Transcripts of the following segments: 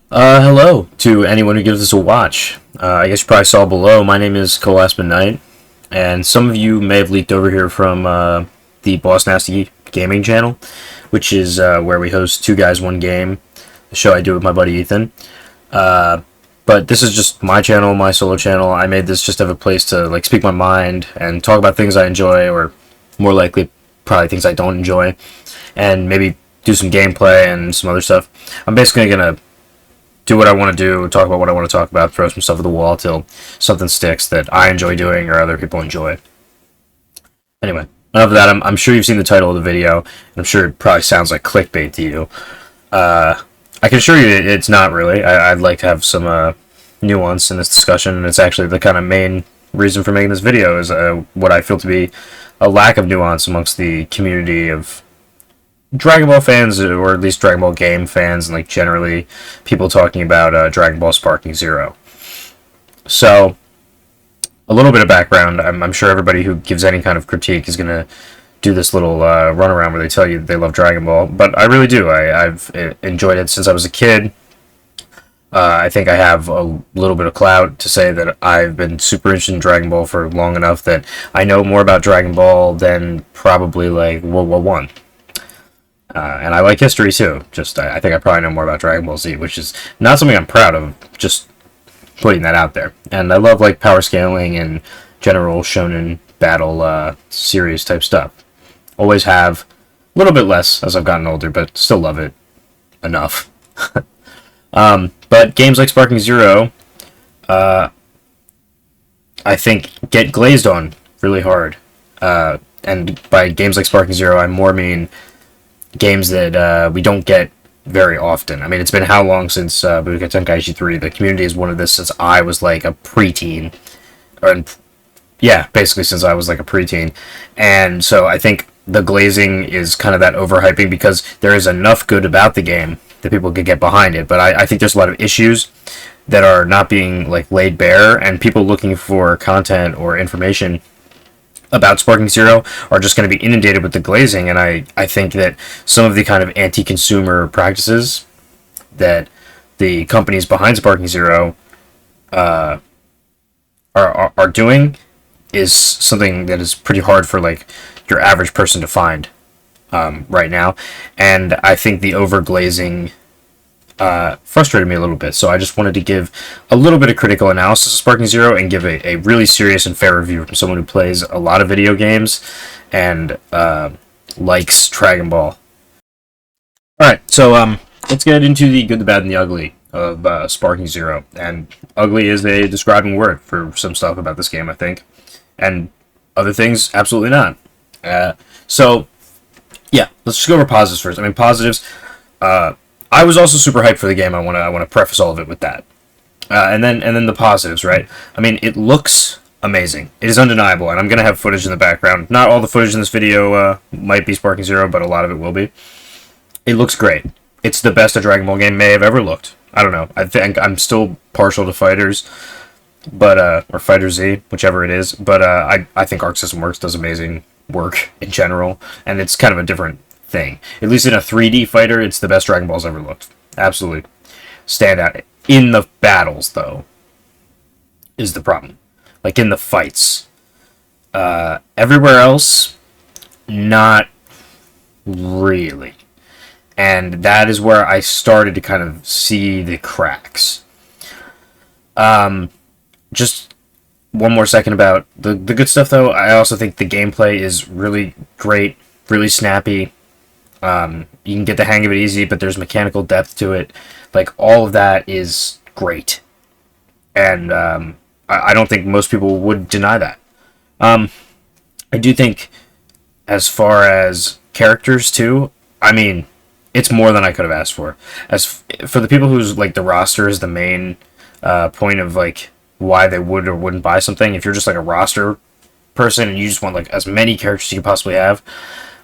Hello to anyone who gives this a watch. I guess you probably saw below. My name is Cole Aspen Knight, and some of you may have leaked over here from the Boss Nasty Gaming channel, which is where we host Two Guys One Game, the show I do with my buddy Ethan. Uh, but this is just my channel, my solo channel. I made this just to have a place to like speak my mind and talk about things I enjoy, or more likely, probably things I don't enjoy, and maybe do some gameplay and some other stuff. I'm basically gonna do what I want to do, talk about what I want to talk about, throw some stuff at the wall till something sticks that I enjoy doing or other people enjoy. Anyway, enough of that. I'm sure you've seen the title of the video, and I'm sure it probably sounds like clickbait to you. I can assure you it's not really. I'd like to have some nuance in this discussion, and it's actually the kind of main reason for making this video is what I feel to be a lack of nuance amongst the community of Dragon Ball fans, or at least Dragon Ball game fans, and like generally people talking about Dragon Ball Sparking Zero. So, a little bit of background. I'm sure everybody who gives any kind of critique is going to do this little runaround where they tell you that they love Dragon Ball, but I really do. I've enjoyed it since I was a kid. I think I have a little bit of clout to say that I've been super interested in Dragon Ball for long enough that I know more about Dragon Ball than probably like World War One. And I like history too. I think I probably know more about Dragon Ball Z, which is not something I'm proud of. Just putting that out there. And I love like power scaling and general shonen battle series type stuff. Always have. A little bit less as I've gotten older, but still love it enough. But games like Sparking Zero, I think get glazed on really hard. And by games like Sparking Zero, I more mean games that we don't get very often. I mean, it's been how long since Budokai Tenkaichi 3? The community has wanted this since I was like a preteen. Yeah, basically since I was like a preteen. And so I think the glazing is kind of that overhyping because there is enough good about the game that people could get behind it. But I think there's a lot of issues that are not being like laid bare, and people looking for content or information about Sparking Zero are just going to be inundated with the glazing, and I think that some of the kind of anti-consumer practices that the companies behind Sparking Zero are doing is something that is pretty hard for like your average person to find right now, and I think the overglazing frustrated me a little bit. So I just wanted to give a little bit of critical analysis of Sparking Zero and give a really serious and fair review from someone who plays a lot of video games and likes Dragon Ball. Alright, so let's get into the good, the bad, and the ugly of Sparking Zero. And ugly is a describing word for some stuff about this game, I think. And other things, absolutely not. So, yeah, let's just go over positives first. I mean, positives, I was also super hyped for the game. I want to preface all of it with that, and then the positives, right? I mean, it looks amazing. It is undeniable, and I'm gonna have footage in the background. Not all the footage in this video might be Sparking Zero, but a lot of it will be. It looks great. It's the best a Dragon Ball game may have ever looked. I don't know. I think I'm still partial to Fighters, but or Fighter Z, whichever it is. But I think Arc System Works does amazing work in general, and it's kind of a different thing. At least in a 3D fighter, it's the best Dragon Ball's ever looked. Absolutely. Stand out. In the battles, though, is the problem. Like in the fights. Everywhere else, not really. And that is where I started to kind of see the cracks. Just one more second about the good stuff, though. I also think the gameplay is really great, really snappy. You can get the hang of it easy, but there's mechanical depth to it. Like, all of that is great. And I don't think most people would deny that. I do think, as far as characters, too, I mean, it's more than I could have asked for. As for the people who's, like, the roster is the main point of, like, why they would or wouldn't buy something, if you're just, like, a roster person and you just want, like, as many characters as you can possibly have,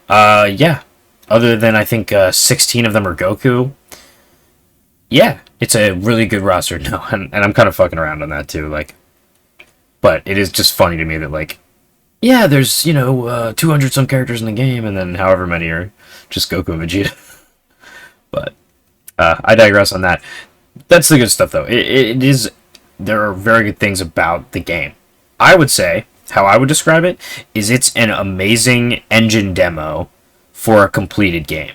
yeah. Other than, I think, 16 of them are Goku. Yeah, it's a really good roster. No, and I'm kind of fucking around on that, too. Like, but it is just funny to me that, like, yeah, there's, 200 some characters in the game, and then however many are just Goku and Vegeta. But I digress on that. That's the good stuff, though. It is. There are very good things about the game. I would say how I would describe it is it's an amazing engine demo for a completed game,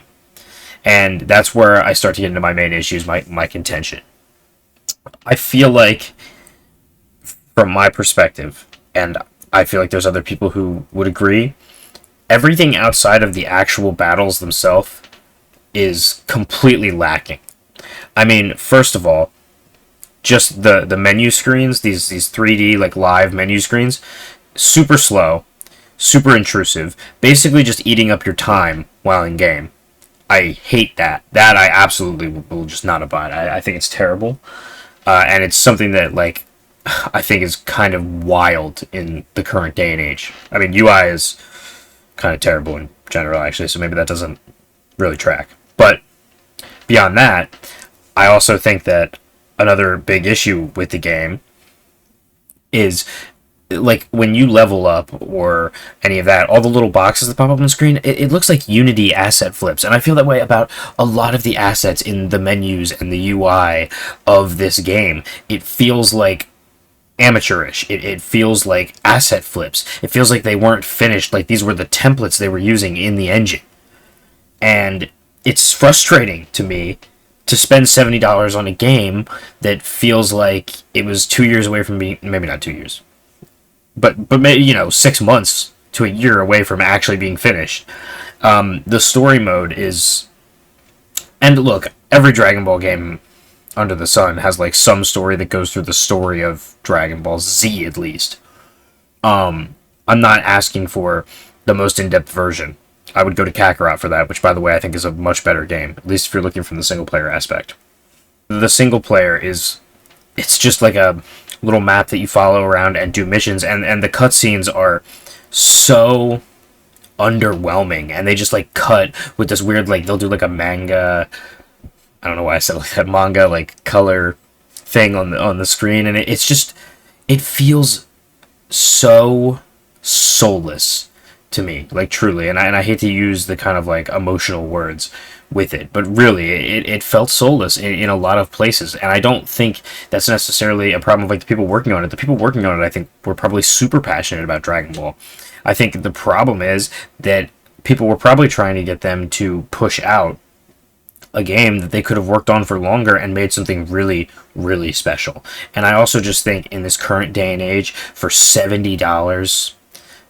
and that's where I start to get into my main issues, my contention. I feel like, from my perspective, and I feel like there's other people who would agree, everything outside of the actual battles themselves is completely lacking. I mean, first of all, just the menu screens, these 3D like live menu screens, super slow, super intrusive, basically just eating up your time while in game. I hate that. That I absolutely will just not abide. I think it's terrible, and it's something that like I think is kind of wild in the current day and age. I mean, UI is kind of terrible in general, actually, so maybe that doesn't really track. But beyond that, I also think that another big issue with the game is like when you level up or any of that, all the little boxes that pop up on the screen, it looks like Unity asset flips. And I feel that way about a lot of the assets in the menus and the UI of this game. It feels like amateurish. It feels like asset flips. It feels like they weren't finished, like these were the templates they were using in the engine. And it's frustrating to me to spend $70 on a game that feels like it was 2 years away from being, maybe not 2 years, but maybe, 6 months to a year away from actually being finished. The story mode is, and look, every Dragon Ball game under the sun has like some story that goes through the story of Dragon Ball Z at least. I'm not asking for the most in-depth version. I would go to Kakarot for that, which, by the way, I think is a much better game, at least if you're looking from the single-player aspect. The single-player it's just like a little map that you follow around and do missions, and the cutscenes are so underwhelming, and they just, like, cut with this weird, like, they'll do, like, a manga, I don't know why I said like that, manga, like, color thing on the screen, and it's just, it feels so soulless to me, like, truly, and I hate to use the kind of like emotional words with it, but really it felt soulless in a lot of places, and I don't think that's necessarily a problem of like the people working on it. The people working on it, I think, were probably super passionate about Dragon Ball. I think the problem is that people were probably trying to get them to push out a game that they could have worked on for longer and made something really, really special. And I also just think in this current day and age, for $70,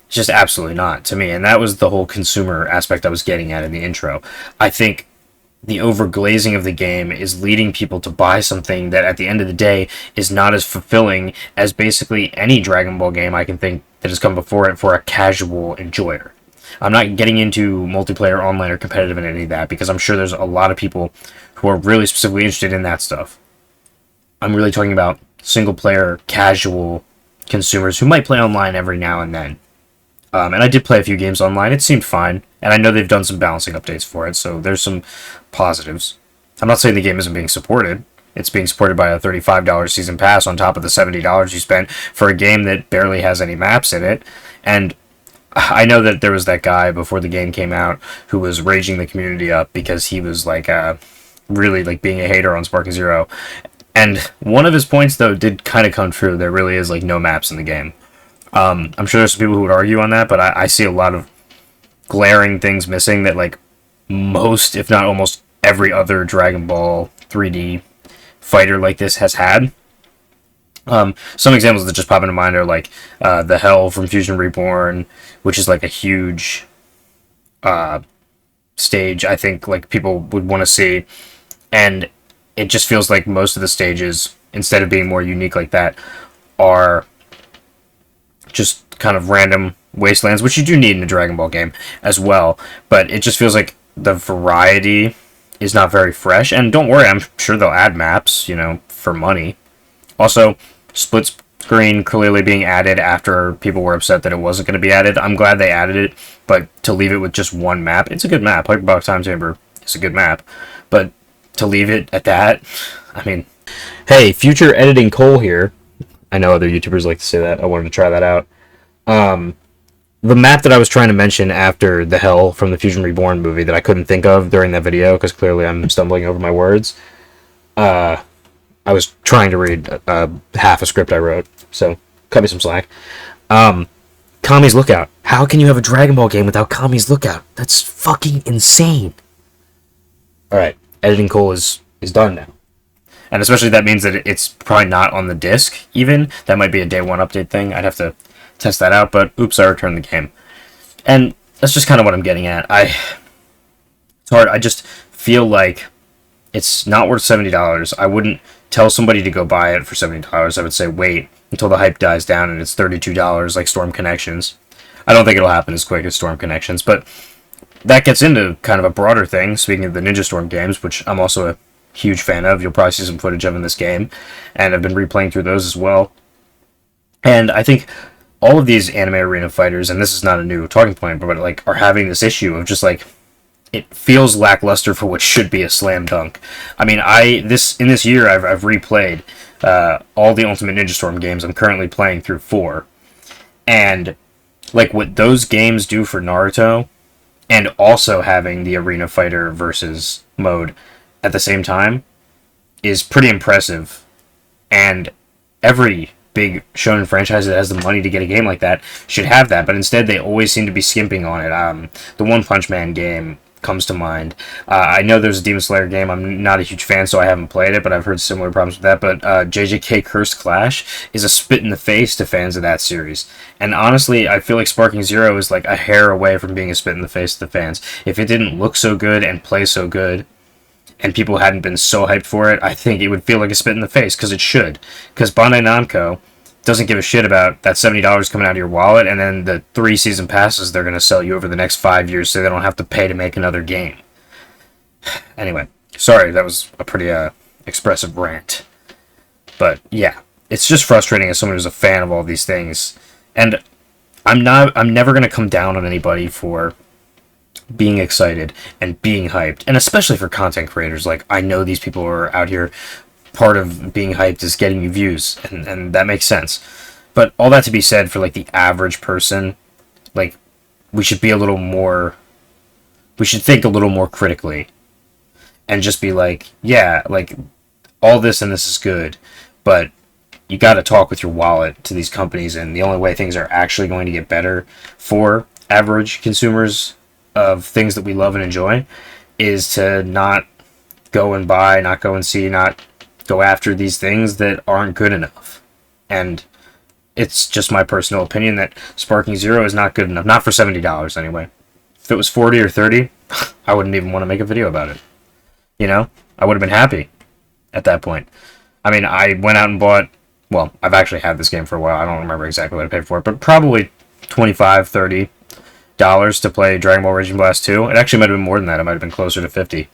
just absolutely not to me. And that was the whole consumer aspect I was getting at in the intro. I think the overglazing of the game is leading people to buy something that at the end of the day is not as fulfilling as basically any Dragon Ball game I can think that has come before it for a casual enjoyer. I'm not getting into multiplayer, online, or competitive and any of that, because I'm sure there's a lot of people who are really specifically interested in that stuff. I'm really talking about single-player, casual consumers who might play online every now and then. And I did play a few games online. It seemed fine. And I know they've done some balancing updates for it, so there's some positives. I'm not saying the game isn't being supported. It's being supported by a $35 season pass on top of the $70 you spent for a game that barely has any maps in it. And I know that there was that guy before the game came out who was raging the community up because he was like really like being a hater on Sparking Zero. And one of his points, though, did kind of come true. There really is like no maps in the game. I'm sure there's some people who would argue on that, but I see a lot of glaring things missing that like most, if not almost every other Dragon Ball 3D fighter like this has had. Some examples that just pop into mind are like the Hell from Fusion Reborn, which is like a huge stage I think like people would want to see, and it just feels like most of the stages, instead of being more unique like that, are just kind of random wastelands, which you do need in a Dragon Ball game as well, but it just feels like the variety is not very fresh. And don't worry, I'm sure they'll add maps, for money. Also, split screen clearly being added after people were upset that it wasn't going to be added. I'm glad they added it, but to leave it with just one map, it's a good map. Hyperbolic Time Chamber is a good map, but to leave it at that, I mean, hey, future editing Cole here. I know other YouTubers like to say that. I wanted to try that out. The map that I was trying to mention after the Hell from the Fusion Reborn movie that I couldn't think of during that video, because clearly I'm stumbling over my words, I was trying to read half a script I wrote, so cut me some slack. Kami's Lookout. How can you have a Dragon Ball game without Kami's Lookout? That's fucking insane. Alright, editing cool is done now. And especially that means that it's probably not on the disc, even. That might be a day one update thing. I'd have to test that out, but oops, I returned the game. And that's just kind of what I'm getting at. It's hard. I just feel like it's not worth $70. I wouldn't tell somebody to go buy it for $70. I would say wait until the hype dies down and it's $32 like Storm Connections. I don't think it'll happen as quick as Storm Connections, but that gets into kind of a broader thing, speaking of the Ninja Storm games, which I'm also a huge fan of. You'll probably see some footage of in this game, and I've been replaying through those as well. And I think all of these anime arena fighters, and this is not a new talking point, but like are having this issue of just like it feels lackluster for what should be a slam dunk. I mean, in this year I've replayed all the Ultimate Ninja Storm games. I'm currently playing through 4, and like what those games do for Naruto, and also having the arena fighter versus mode at the same time is pretty impressive. And every big shonen franchise that has the money to get a game like that should have that, but instead they always seem to be skimping on it. The One Punch Man game comes to mind. I know there's a Demon Slayer game. I'm not a huge fan, so I haven't played it, but I've heard similar problems with that. But JJK Cursed Clash is a spit in the face to fans of that series. And honestly, I feel like Sparking Zero is like a hair away from being a spit in the face to the fans. If it didn't look so good and play so good, and people hadn't been so hyped for it, I think it would feel like a spit in the face, because it should. Because Bandai Namco doesn't give a shit about that $70 coming out of your wallet, and then the 3 season passes they're going to sell you over the next 5 years so they don't have to pay to make another game. Anyway, sorry, that was a pretty expressive rant. But yeah, it's just frustrating as someone who's a fan of all these things. And I'm never going to come down on anybody for being excited and being hyped, and especially for content creators. Like, I know these people are out here, part of being hyped is getting you views, and that makes sense. But all that to be said, for like the average person, like, we should think a little more critically and just be like, yeah, like, all this and this is good, but you got to talk with your wallet to these companies, and the only way things are actually going to get better for average consumers of things that we love and enjoy is to not go and buy, not go and see, not go after these things that aren't good enough. And it's just my personal opinion that Sparking Zero is not good enough. Not for $70 anyway. If it was 40 or 30, I wouldn't even want to make a video about it. You know? I would have been happy at that point. I mean, I went out and bought, well, I've actually had this game for a while. I don't remember exactly what I paid for it, but probably $25, $30 to play Dragon Ball Raging Blast 2. It actually might have been more than that. It might have been closer to 50.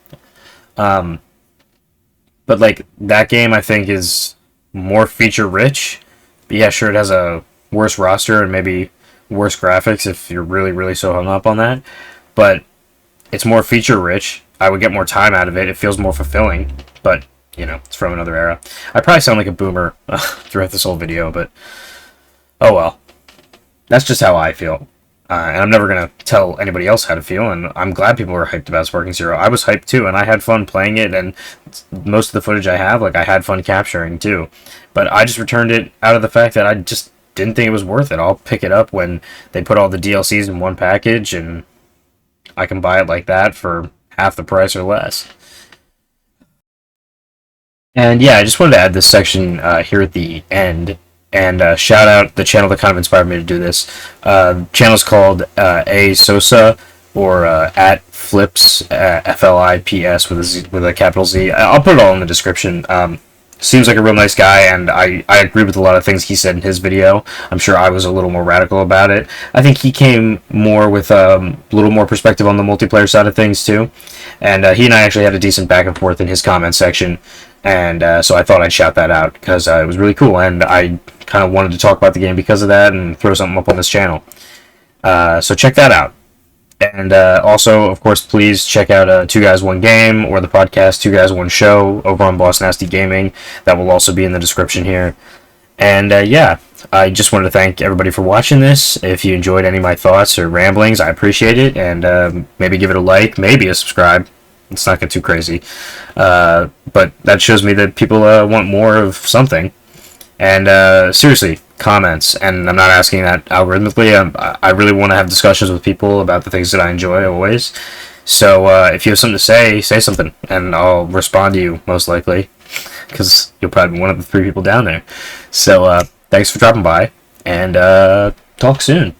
But like, that game I think is more feature rich. But yeah, sure, it has a worse roster and maybe worse graphics if you're really, really so hung up on that. But it's more feature rich. I would get more time out of it. It feels more fulfilling. But, you know, it's from another era. I probably sound like a boomer throughout this whole video, but oh well. That's just how I feel. And I'm never going to tell anybody else how to feel, and I'm glad people are hyped about Sparking Zero. I was hyped too, and I had fun playing it, and most of the footage I have, like, I had fun capturing too. But I just returned it out of the fact that I just didn't think it was worth it. I'll pick it up when they put all the DLCs in one package, and I can buy it like that for half the price or less. And yeah, I just wanted to add this section here at the end, and shout out the channel that kind of inspired me to do this. The channel's called A Sosa, or at Flips, Flips with a capital Z. I'll put it all in the description. Seems like a real nice guy, and I agree with a lot of things he said in his video. I'm sure I was a little more radical about it. I think he came more with a little more perspective on the multiplayer side of things too. And he and I actually had a decent back and forth in his comment section. And so I thought I'd shout that out because it was really cool, and I kind of wanted to talk about the game because of that and throw something up on this channel. So check that out. And also, of course, please check out 2 Guys 1 Game, or the podcast 2 Guys 1 Show over on Boss Nasty Gaming. That will also be in the description here. And yeah, I just wanted to thank everybody for watching this. If you enjoyed any of my thoughts or ramblings, I appreciate it. And maybe give it a like, maybe a subscribe. Let's not get too crazy. But that shows me that people want more of something. And seriously, comments. And I'm not asking that algorithmically. I really want to have discussions with people about the things that I enjoy always. So if you have something to say something, and I'll respond to you most likely, because you'll probably be one of the 3 people down there. So thanks for dropping by, and talk soon.